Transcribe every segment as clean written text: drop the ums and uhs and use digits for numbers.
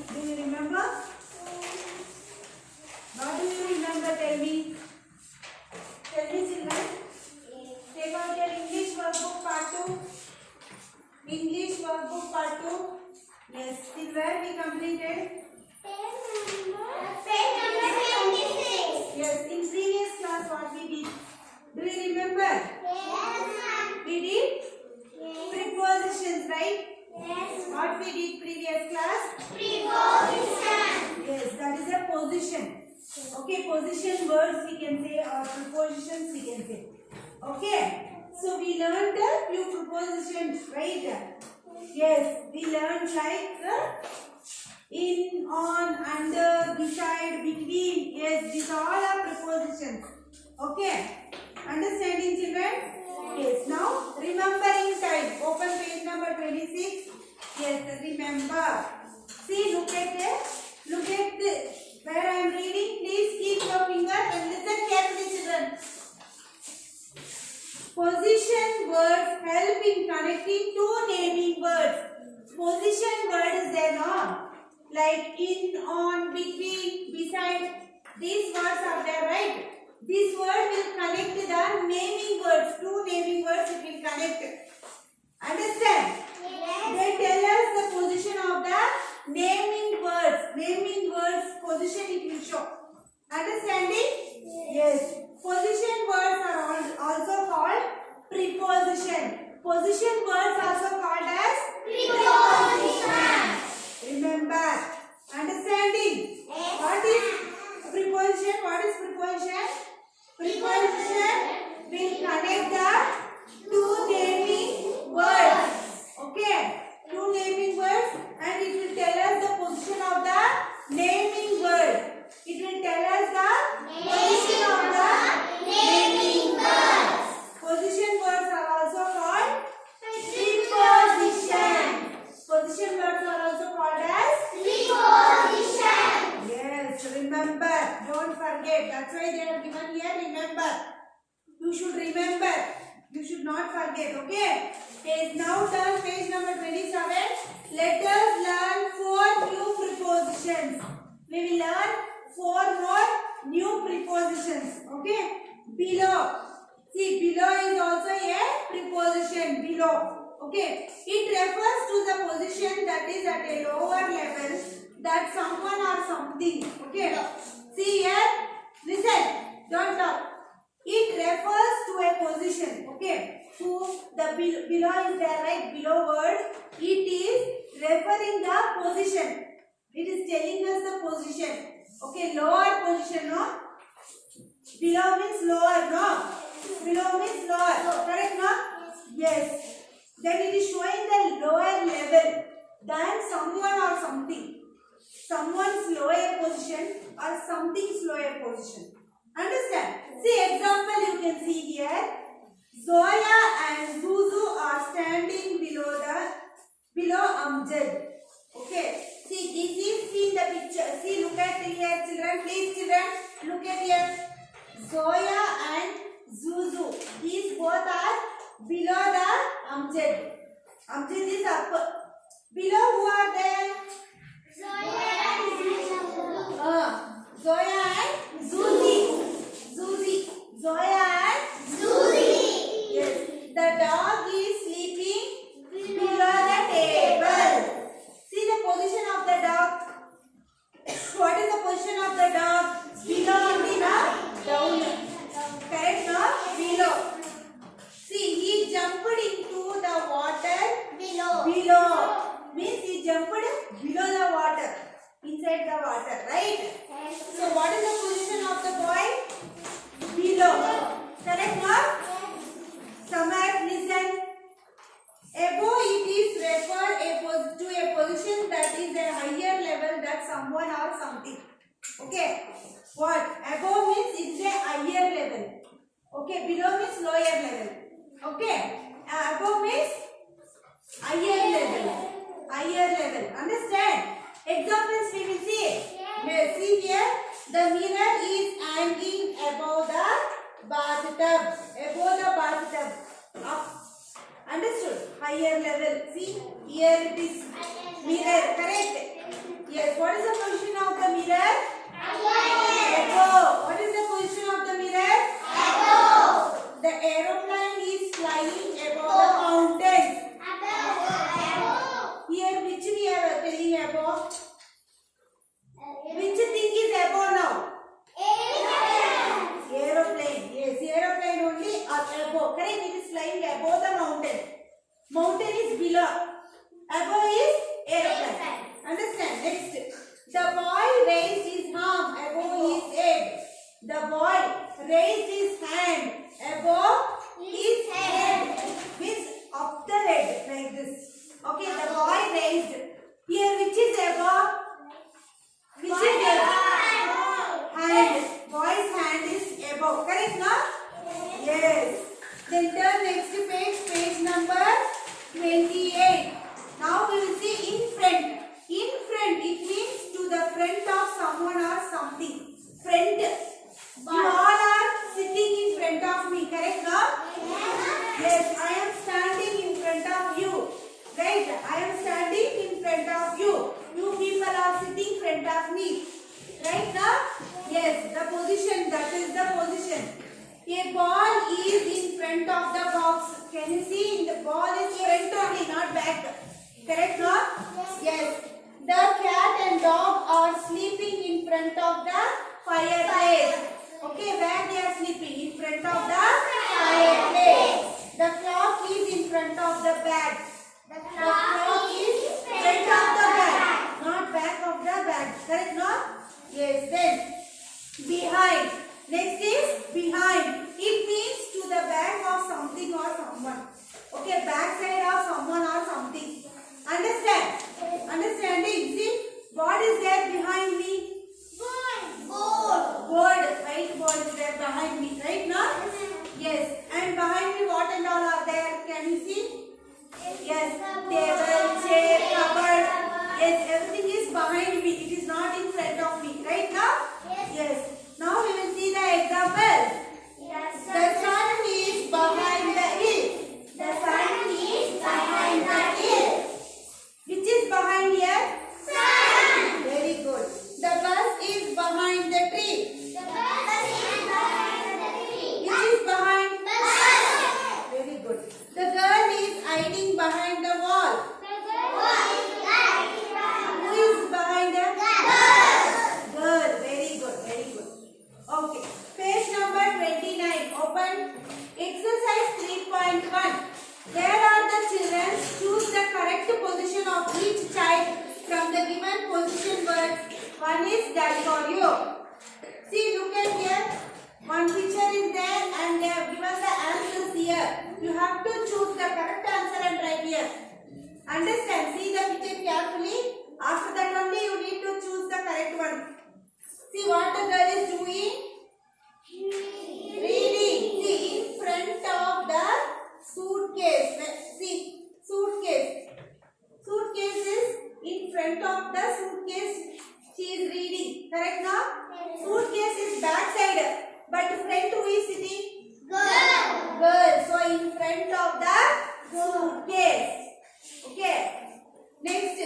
Do you remember? What do you remember? Tell me. Tell me, children. Take out your English workbook part 2. English workbook part 2. Yes. Till where we completed? Page number 26. Yes. In previous class, what we did? Do you remember? Yes, ma'am. We did prepositions, right? Yes. What we did previous class? Preposition. Yes, that is a position. Okay, position words we can say or prepositions we can say. Okay, so we learned a few prepositions, right? Yes, we learned like in, on, under, beside, between. Yes, these all are prepositions. Okay, understanding, children? Yes, now remembering time. Open page number 26. Yes, remember. See, look at it. Look at where I am reading. Please keep your finger and listen carefully, children. Position words help in connecting two naming words. Position word is there, no? Like in, on, between, beside. These words are there, right? This word will connect the naming words. Two naming words it will connect. Understand? Yes. They tell us the position of the naming words. Naming words position it will show. Understanding? Yes. Position words are also called preposition. Position words also called as Preposition. Remember. Understanding? Yes. What is preposition? What is preposition? Preposition will connect the two naming words. Okay? Two naming words and it will tell us the position of the naming word. It will tell us the position of the naming words. Position words are also called preposition. Position words are also called as Preposition. yes, remember. Don't forget. That's why they are given here. Remember. You should remember. You should not forget. Okay. Okay. Now turn page number 27. Let us learn 4 new prepositions. We will learn 4 more new prepositions. Okay. Below. See, below is also a preposition. Below. Okay. It refers to the position that is at a lower level that someone or something. Okay. See here. Listen. Don't talk. It refers to a position. Okay. So the below is there, right? Below word. It is referring the position. It is telling us the position. Okay. Lower position, no? Below means lower, no? Below means lower. Correct, no? Yes. Then it is showing the lower level than someone or something. Someone's lower position or something's lower position. Understand? See, example you can see here. Zoya and Zuzu are standing below Amjad. Okay. See, this is seen the picture. See, look at here, children. Please, children, look at here. Zoya and Zuzu. These both are below the Amjad. Amjad is up. Below who are there? Zoya and Zuzi. Zuzi. Zoya and Zuzi. yes. The dog is sleeping below the table. See the position of the dog. What is the position of the dog? Below only, no? Down. Correct, no? Below. See, he jumped into the water. Below. Means he jumped below the water. Inside the water, right? So what is the position of the boy? Below. Correct, no? Somewhere listen. Above it is referred to a position that is a higher level than someone or something. Okay. What? Above means it is a higher level. Okay. Below means lower level. Okay. Above means higher level. Higher level. Understand? Examples we will see. Yes. See here. The mirror is hanging above the bathtub. Above the bathtub. Up. Understood? Higher level. See, here it is mirror. Correct? Yes. Yes. What is the position of the mirror? Above. What is the position of the mirror? Above. The aeroplane is flying above the mountains. Above. Here, which we are telling above? Which thing is above now? Aeroplane. Yes, aeroplane only above. Correct? It is flying above the mountain. Mountain is below. Above is aeroplane. Understand? Next. The boy raised his arm above his head. The boy raised his hand above his head. Means up the head like this. Okay, the boy raised. Here which is above? Which is above? Hand. Boy's hand is above. Correct, no? Yes. Then turn next page, page number 28. Now we will see in front. In front, it means to the front of someone or something. Front. You all are sitting in front of me. Correct, no? Yes, I am standing in front of you. Right? I am standing in front of you. You people are sitting in front of me. Right now? Yes, the position, that is the position. A ball is in front of the box. Can you see? The ball is front only, not back. Correct, no? Yes. The cat and dog are sleeping in front of the fireplace. Okay, where they are sleeping? In front of the fireplace. The clock is in front of the bag. The clock is front of the bag, not back of the bag. Correct, no? Yes, then behind. Next is behind. It means to the back of something or someone. Okay, back side of someone or something. Understand? Understanding? See, what is there behind me? Board. White board is there behind me, right now? Yes. And behind me what and all are there? Can you see? Yes. Table, chair, cupboard. Yes, everything is behind me. It is not in front of me, right now? Yes. Now we will see the example. The sun is behind the hill. The sun is behind the hill. Which is behind here? Sun. Very good. The bus is behind the tree. The bus is behind the tree. Which is behind? Bus. Very good. The girl is hiding behind the wall. The girl is hiding behind Who is behind the the girl? Very good. Very good. Okay. Page number 29. Open. Exercise 3.1. There are the children. Choose the correct position of each child from the given position words. One is done for you. See, look at here. One picture is there and they have given the answers here. You have to choose the correct answer and write here. Understand? See the picture carefully. After that only you need to choose the correct one. See what the girl is doing. Reading. See, in front of the suitcase. See, suitcase. Suitcase is in front of the suitcase. She is reading. Correct now? Suitcase is back side. But front who is sitting? girl. Girl. So in front of the suitcase. Okay. Next.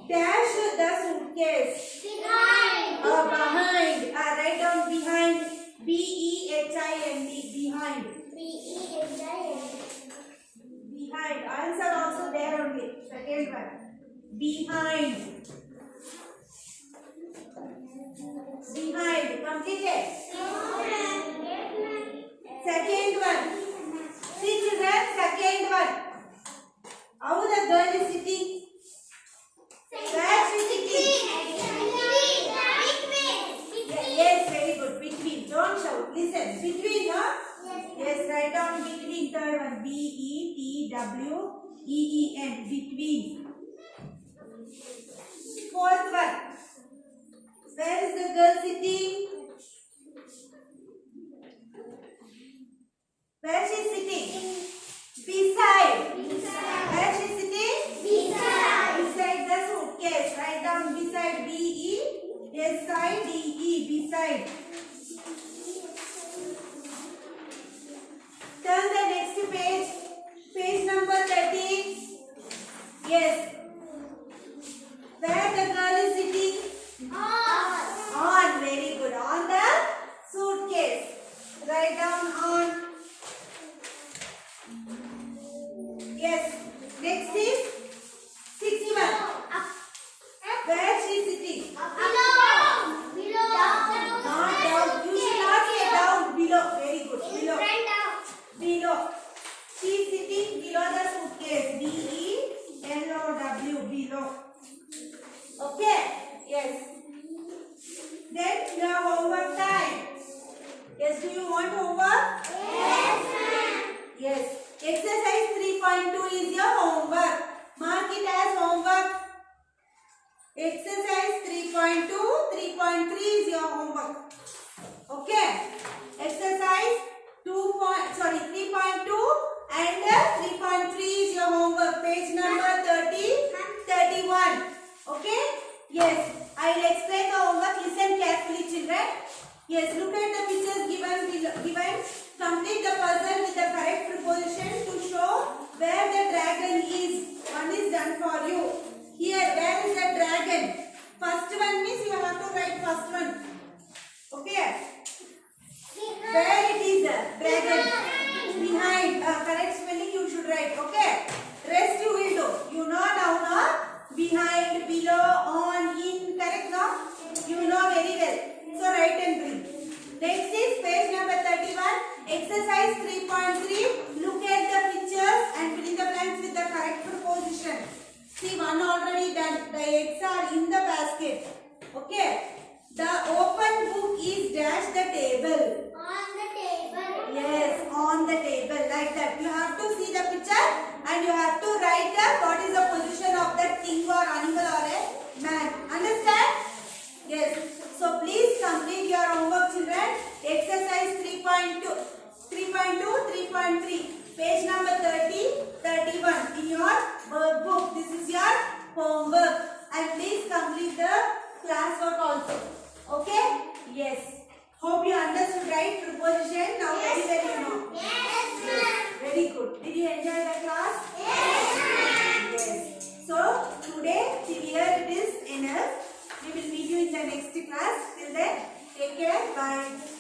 Dash the suitcase. Behind. Behind. Write down behind. B-E-H-I-N-D. Behind. B-E-H-I-N. Behind. Answer also there only. Second one. Behind. Behind. Completed. Second one. See children, second one. How the girl is sitting? Where she is sitting? Yes, very good. Between. Don't shout. Listen. Between, huh? Yes, write down between. Third one. B-E-T-W-E-E-N. Between. Fourth one. Where is the girl sitting? Where she is sitting? Beside. Where she is sitting? Beside the suitcase. Write down beside. B-E-S-I-D-E. Beside. Turn the next page. Page number 13. Yes. Where Yes. Then your homework time. Yes, do you want homework? Yes, ma'am. Yes. Exercise 3.2 is your homework. Mark it as homework. Exercise 3.2, 3.3 is your homework. Okay. Exercise 3.2 and 3.3 is your homework. Page number 30, 31. Okay. Yes. I will explain the homework. Listen carefully, children. Yes. Look at the pictures given. Complete the puzzle with the correct preposition to show where the dragon is. One is done for you. Here, where is the dragon? First one means you have to write first one. Okay. Where it is dragon? Behind. Correct spelling you should write. Okay. Rest you will do. You know now, no? Behind, below, on, in. Correct, no? You know very well. So write and bring. Next is page number 31. Exercise 3.3. Look at the pictures and fill in the blanks with the correct preposition. See, one already done. The eggs are in the basket. Okay. The open book is dash the table. On the table. Yes, on the table like that. You have to see the picture and you have to write what is the position of that thing or animal or a man. Understand? Yes. So please complete your homework, children. Exercise 3.2, 3.3. Page number 30, 31 in your workbook. This is your homework. And please complete the classwork also. Okay? Yes. Hope you understood right preposition. Now very well you know. Yes, ma'am. Very good. Did you enjoy the class? Yes, ma'am. Yes. So today here it is enough. We will meet you in the next class. Till then, take care. Bye.